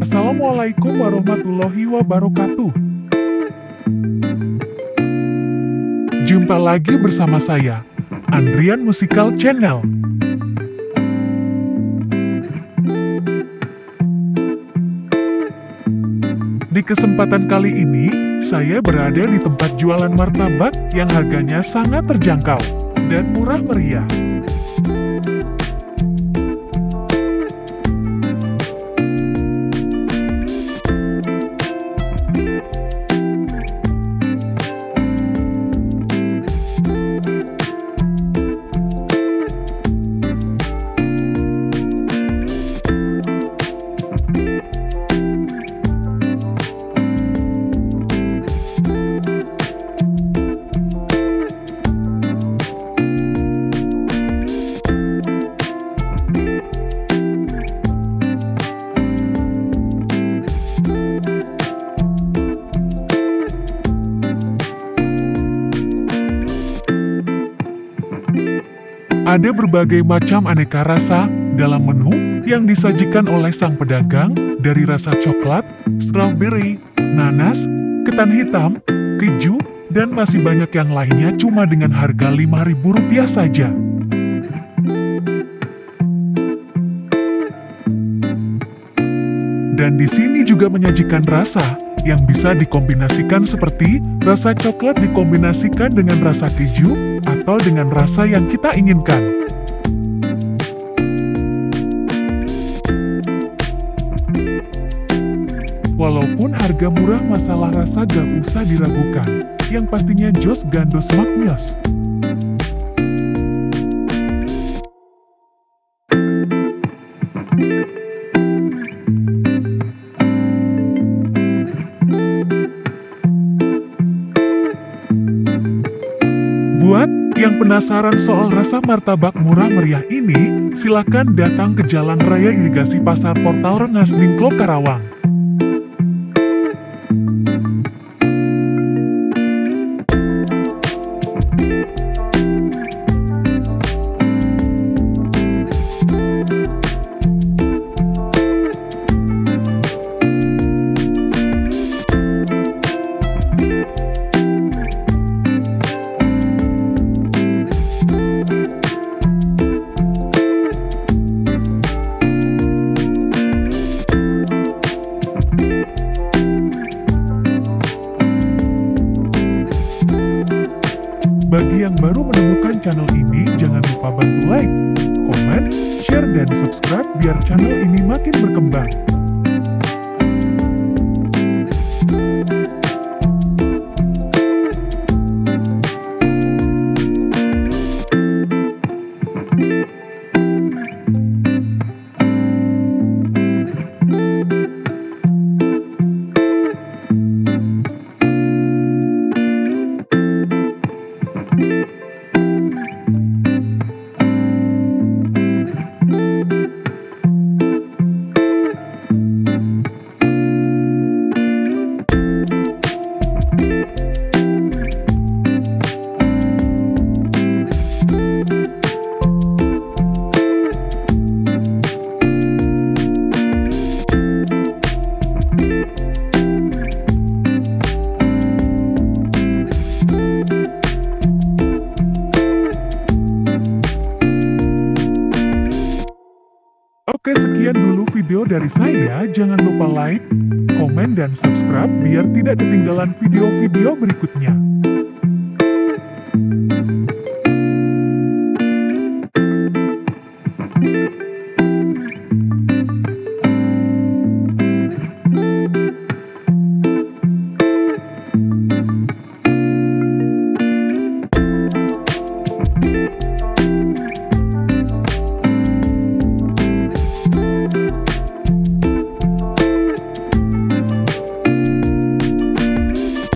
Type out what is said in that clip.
Assalamualaikum warahmatullahi wabarakatuh. Jumpa lagi bersama saya, Andrian Musical Channel. Di kesempatan kali ini, saya berada di tempat jualan martabak yang harganya sangat terjangkau dan murah meriah. Ada berbagai macam aneka rasa dalam menu yang disajikan oleh sang pedagang, dari rasa coklat, strawberry, nanas, ketan hitam, keju, dan masih banyak yang lainnya cuma dengan harga Rp5.000 saja. Dan di sini juga menyajikan rasa yang bisa dikombinasikan seperti rasa coklat dikombinasikan dengan rasa keju atau dengan rasa yang kita inginkan. Walaupun harga murah, masalah rasa gak usah diragukan. Yang pastinya jos gandos maknyos. Buat yang penasaran soal rasa martabak murah meriah ini, silakan datang ke Jalan Raya Irigasi Pasar Portal Rengas Dengklok, Karawang. Bagi yang baru menemukan channel ini, jangan lupa bantu like, komen, share, dan subscribe biar channel ini makin berkembang. Oke, sekian dulu video dari saya. Jangan lupa like, komen, dan subscribe biar tidak ketinggalan video-video berikutnya.